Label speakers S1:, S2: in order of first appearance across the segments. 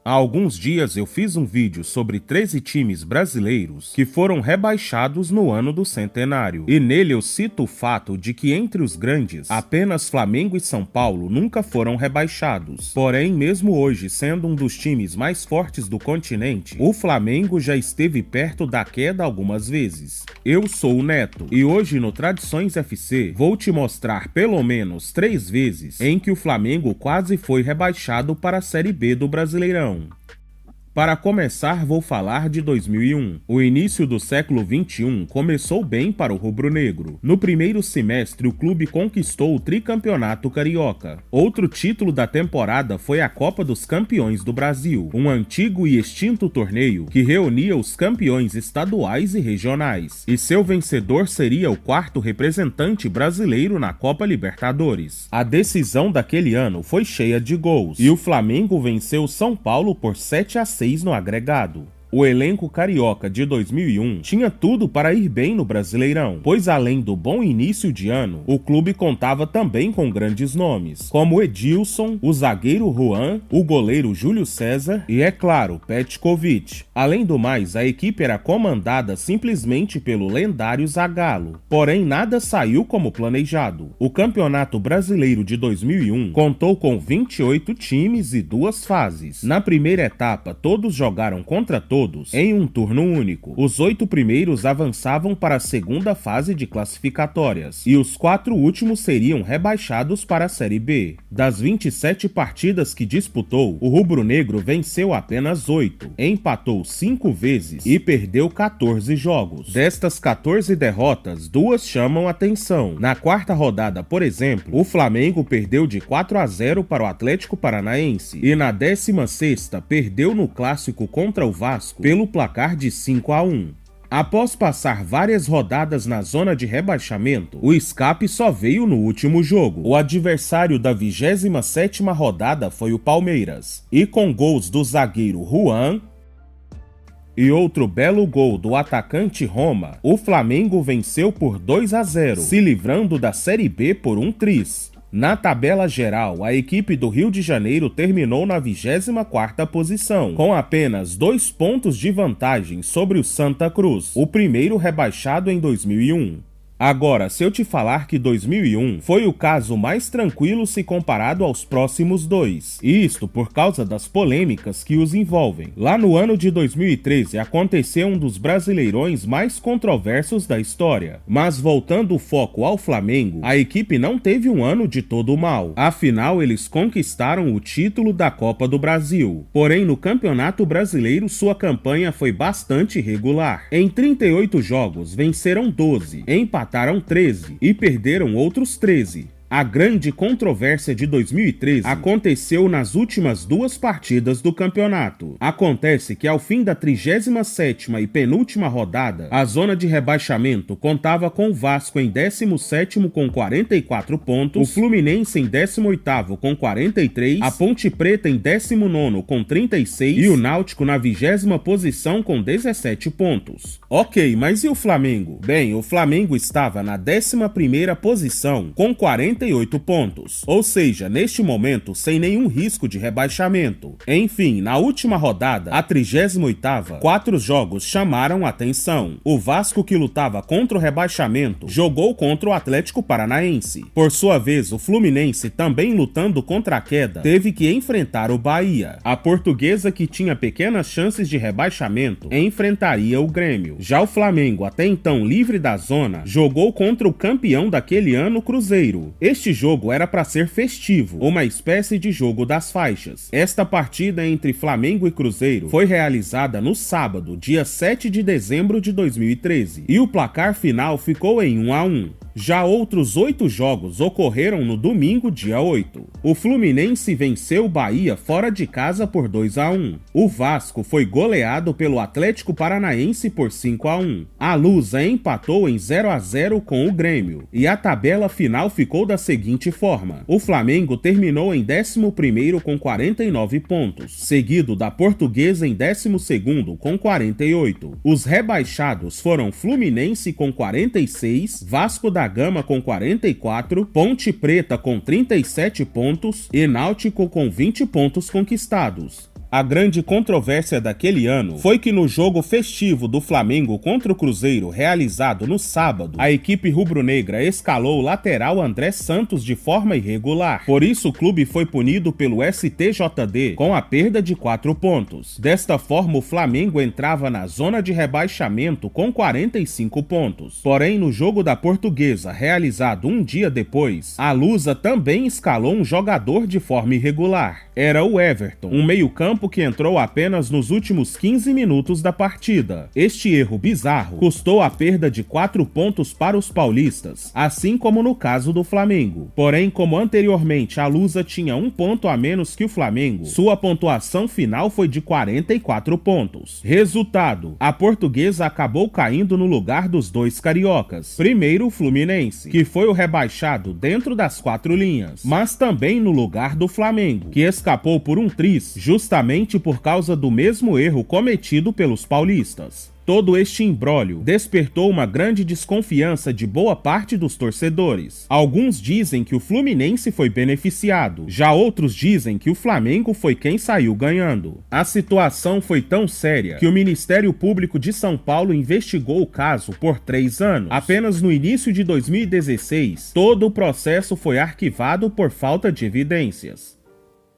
S1: Há alguns dias eu fiz um vídeo sobre 13 times brasileiros que foram rebaixados no ano do centenário. E nele eu cito o fato de que entre os grandes, apenas Flamengo e São Paulo nunca foram rebaixados. Porém, mesmo hoje sendo um dos times mais fortes do continente, o Flamengo já esteve perto da queda algumas vezes. Eu sou o Neto e hoje no Tradições FC vou te mostrar pelo menos 3 vezes em que o Flamengo quase foi rebaixado para a Série B do Brasileirão. Para começar, vou falar de 2001. O início do século XXI começou bem para o rubro-negro. No primeiro semestre, o clube conquistou o tricampeonato carioca. Outro título da temporada foi a Copa dos Campeões do Brasil, um antigo e extinto torneio que reunia os campeões estaduais e regionais. E seu vencedor seria o 4º representante brasileiro na Copa Libertadores. A decisão daquele ano foi cheia de gols, e o Flamengo venceu São Paulo por 7-6 no agregado. O elenco carioca de 2001 tinha tudo para ir bem no Brasileirão, pois além do bom início de ano, o clube contava também com grandes nomes, como Edilson, o zagueiro Juan, o goleiro Júlio César e, é claro, Petkovic. Além do mais, a equipe era comandada simplesmente pelo lendário Zagallo. Porém, nada saiu como planejado. O Campeonato Brasileiro de 2001 contou com 28 times e 2 fases. Na primeira etapa, todos jogaram contra todos em um turno único. Os 8 primeiros avançavam para a segunda fase de classificatórias e os 4 últimos seriam rebaixados para a Série B. Das 27 partidas que disputou, o rubro-negro venceu apenas 8, empatou 5 vezes e perdeu 14 jogos. Destas 14 derrotas, 2 chamam atenção. Na 4ª rodada, por exemplo, o Flamengo perdeu de 4-0 para o Atlético Paranaense e na 16ª perdeu no clássico contra o Vasco pelo placar de 5-1. Após passar várias rodadas na zona de rebaixamento, o escape só veio no último jogo. O adversário da 27ª rodada foi o Palmeiras, e com gols do zagueiro Juan e outro belo gol do atacante Roma, o Flamengo venceu por 2-0, se livrando da Série B por um tris. Na tabela geral, a equipe do Rio de Janeiro terminou na 24ª posição, com apenas 2 pontos de vantagem sobre o Santa Cruz, o primeiro rebaixado em 2001. Agora, se eu te falar que 2001 foi o caso mais tranquilo se comparado aos próximos 2, isto por causa das polêmicas que os envolvem. Lá no ano de 2013 aconteceu um dos brasileirões mais controversos da história, mas voltando o foco ao Flamengo, a equipe não teve um ano de todo mal, afinal eles conquistaram o título da Copa do Brasil. Porém, no Campeonato Brasileiro sua campanha foi bastante irregular. Em 38 jogos venceram 12, empataram 13 e perderam outros 13. A grande controvérsia de 2013 aconteceu nas últimas 2 partidas do campeonato. Acontece que ao fim da 37ª e penúltima rodada, a zona de rebaixamento contava com o Vasco em 17º com 44 pontos, o Fluminense em 18º com 43, a Ponte Preta em 19º com 36 e o Náutico na 20ª posição com 17 pontos. Ok, mas e o Flamengo? Bem, o Flamengo estava na 11ª posição com 48 pontos, ou seja, neste momento sem nenhum risco de rebaixamento. Enfim, na última rodada, a 38ª, 4 jogos chamaram a atenção. O Vasco, que lutava contra o rebaixamento, jogou contra o Atlético Paranaense. Por sua vez, o Fluminense, também lutando contra a queda, teve que enfrentar o Bahia. A Portuguesa, que tinha pequenas chances de rebaixamento, enfrentaria o Grêmio. Já o Flamengo, até então livre da zona, jogou contra o campeão daquele ano, Cruzeiro. Este jogo era para ser festivo, uma espécie de jogo das faixas. Esta partida entre Flamengo e Cruzeiro foi realizada no sábado, dia 7 de dezembro de 2013, e o placar final ficou em 1-1. Já outros 8 jogos ocorreram no domingo, dia 8. O Fluminense venceu o Bahia fora de casa por 2-1. O Vasco foi goleado pelo Atlético Paranaense por 5-1. A Lusa empatou em 0-0 com o Grêmio. E a tabela final ficou da seguinte forma: o Flamengo terminou em 11º com 49 pontos, seguido da Portuguesa em 12º com 48. Os rebaixados foram Fluminense com 46, Vasco da Gama com 44, Ponte Preta com 37 pontos e Náutico com 20 pontos conquistados. A grande controvérsia daquele ano foi que no jogo festivo do Flamengo contra o Cruzeiro, realizado no sábado, a equipe rubro-negra escalou o lateral André Santos de forma irregular. Por isso, o clube foi punido pelo STJD com a perda de 4 pontos. Desta forma, o Flamengo entrava na zona de rebaixamento com 45 pontos. Porém, no jogo da Portuguesa, realizado um dia depois, a Lusa também escalou um jogador de forma irregular. Era o Everton, um meio-campo que entrou apenas nos últimos 15 minutos da partida. Este erro bizarro custou a perda de 4 pontos para os paulistas, assim como no caso do Flamengo. Porém, como anteriormente a Lusa tinha 1 ponto a menos que o Flamengo, sua pontuação final foi de 44 pontos. Resultado: a Portuguesa acabou caindo no lugar dos dois cariocas. Primeiro o Fluminense, que foi o rebaixado dentro das 4 linhas, mas também no lugar do Flamengo, que escapou por um tris, justamente por causa do mesmo erro cometido pelos paulistas. Todo este imbróglio despertou uma grande desconfiança de boa parte dos torcedores. Alguns dizem que o Fluminense foi beneficiado, já outros dizem que o Flamengo foi quem saiu ganhando. A situação foi tão séria que o Ministério Público de São Paulo investigou o caso por 3 anos. Apenas no início de 2016, todo o processo foi arquivado por falta de evidências.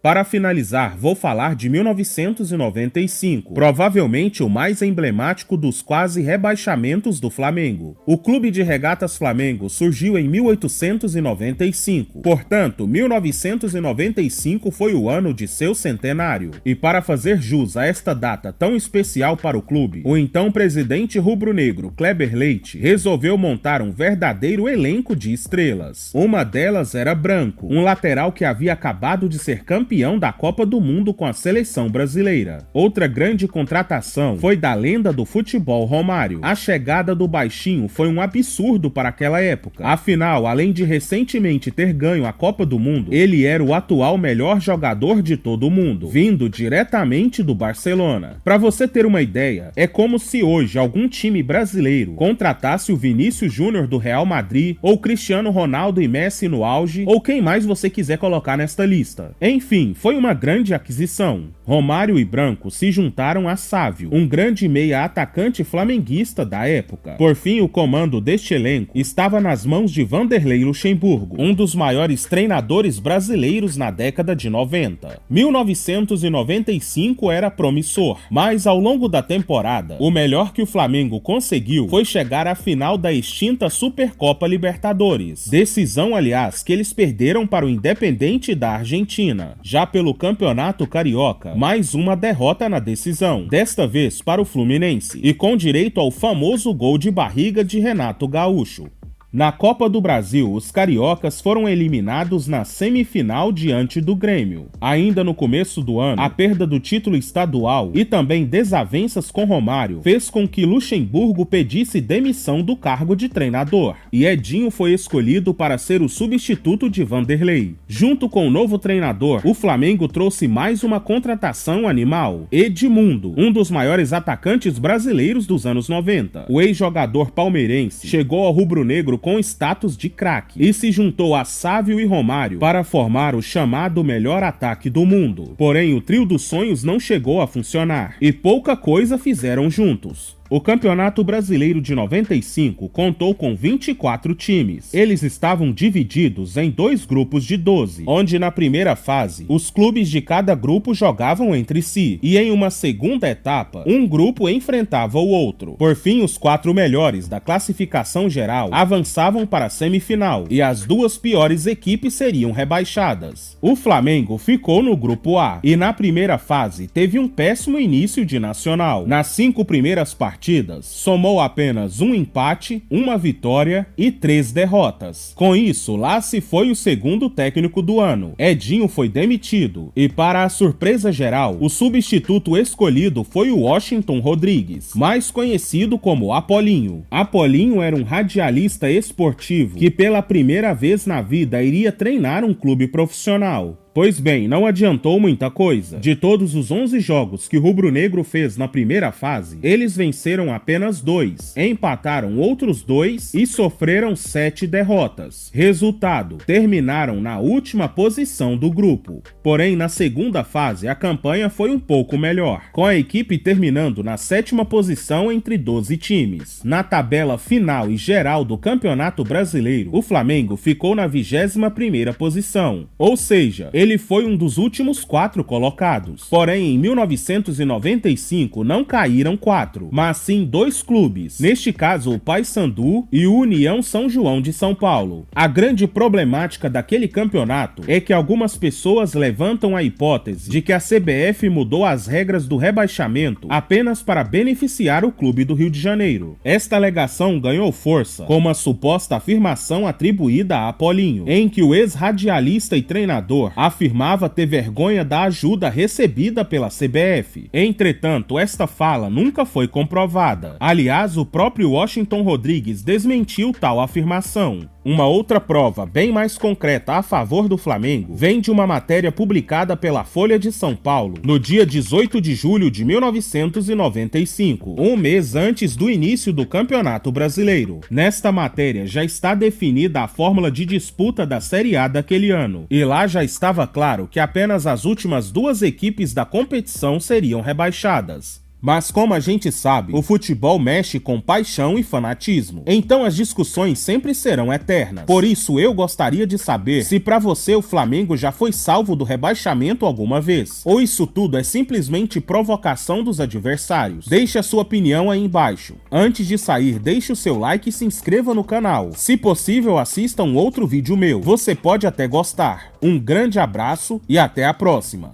S1: Para finalizar, vou falar de 1995, provavelmente o mais emblemático dos quase rebaixamentos do Flamengo. O Clube de Regatas Flamengo surgiu em 1895, portanto, 1995 foi o ano de seu centenário. E para fazer jus a esta data tão especial para o clube, o então presidente rubro-negro Kleber Leite resolveu montar um verdadeiro elenco de estrelas. Uma delas era Branco, um lateral que havia acabado de ser campeão da Copa do Mundo com a seleção brasileira. Outra grande contratação foi da lenda do futebol Romário. A chegada do baixinho foi um absurdo para aquela época. Afinal, além de recentemente ter ganho a Copa do Mundo, ele era o atual melhor jogador de todo o mundo, vindo diretamente do Barcelona. Para você ter uma ideia, é como se hoje algum time brasileiro contratasse o Vinícius Júnior do Real Madrid, ou Cristiano Ronaldo e Messi no auge, ou quem mais você quiser colocar nesta lista. Enfim, foi uma grande aquisição. Romário e Branco se juntaram a Sávio, um grande meia-atacante flamenguista da época. Por fim, o comando deste elenco estava nas mãos de Vanderlei Luxemburgo, um dos maiores treinadores brasileiros na década de 90. 1995 era promissor, mas ao longo da temporada, o melhor que o Flamengo conseguiu foi chegar à final da extinta Supercopa Libertadores. Decisão, aliás, que eles perderam para o Independiente da Argentina. Já pelo Campeonato Carioca, mais uma derrota na decisão, desta vez para o Fluminense, e com direito ao famoso gol de barriga de Renato Gaúcho. Na Copa do Brasil, os cariocas foram eliminados na semifinal diante do Grêmio. Ainda no começo do ano, a perda do título estadual e também desavenças com Romário fez com que Luxemburgo pedisse demissão do cargo de treinador, e Edinho foi escolhido para ser o substituto de Vanderlei. Junto com o novo treinador, o Flamengo trouxe mais uma contratação animal: Edmundo, um dos maiores atacantes brasileiros dos anos 90. O ex-jogador palmeirense chegou ao rubro-negro com status de craque e se juntou a Sávio e Romário para formar o chamado melhor ataque do mundo. Porém, o trio dos sonhos não chegou a funcionar e pouca coisa fizeram juntos. O Campeonato Brasileiro de 95 contou com 24 times. Eles estavam divididos em 2 grupos de 12, onde na primeira fase, os clubes de cada grupo jogavam entre si, e em uma segunda etapa, um grupo enfrentava o outro. Por fim, os 4 melhores da classificação geral avançavam para a semifinal, e as 2 piores equipes seriam rebaixadas. O Flamengo ficou no grupo A, e na primeira fase teve um péssimo início de Nacional. Nas 5 primeiras partidas, somou apenas um empate, uma vitória e 3 derrotas. Com isso, lá se foi o segundo técnico do ano. Edinho foi demitido e, para a surpresa geral, o substituto escolhido foi o Washington Rodrigues, mais conhecido como Apolinho. Apolinho era um radialista esportivo que pela primeira vez na vida iria treinar um clube profissional. Pois bem, não adiantou muita coisa. De todos os 11 jogos que o rubro-negro fez na primeira fase, eles venceram apenas 2, empataram outros 2 e sofreram 7 derrotas. Resultado, terminaram na última posição do grupo. Porém, na segunda fase, a campanha foi um pouco melhor, com a equipe terminando na 7ª posição entre 12 times. Na tabela final e geral do Campeonato Brasileiro, o Flamengo ficou na 21ª posição, ou seja, ele foi um dos últimos 4 colocados. Porém, em 1995 não caíram 4, mas sim 2 clubes, neste caso o Paysandu e o União São João de São Paulo. A grande problemática daquele campeonato é que algumas pessoas levantam a hipótese de que a CBF mudou as regras do rebaixamento apenas para beneficiar o clube do Rio de Janeiro. Esta alegação ganhou força com uma suposta afirmação atribuída a Paulinho, em que o ex-radialista e treinador afirmava ter vergonha da ajuda recebida pela CBF. Entretanto, esta fala nunca foi comprovada. Aliás, o próprio Washington Rodrigues desmentiu tal afirmação. Uma outra prova bem mais concreta a favor do Flamengo vem de uma matéria publicada pela Folha de São Paulo no dia 18 de julho de 1995, um mês antes do início do Campeonato Brasileiro. Nesta matéria já está definida a fórmula de disputa da Série A daquele ano, e lá já estava claro que apenas as últimas 2 equipes da competição seriam rebaixadas. Mas como a gente sabe, o futebol mexe com paixão e fanatismo, então as discussões sempre serão eternas. Por isso eu gostaria de saber se pra você o Flamengo já foi salvo do rebaixamento alguma vez, ou isso tudo é simplesmente provocação dos adversários. Deixe a sua opinião aí embaixo. Antes de sair, deixe o seu like e se inscreva no canal. Se possível, assista um outro vídeo meu, você pode até gostar. Um grande abraço e até a próxima.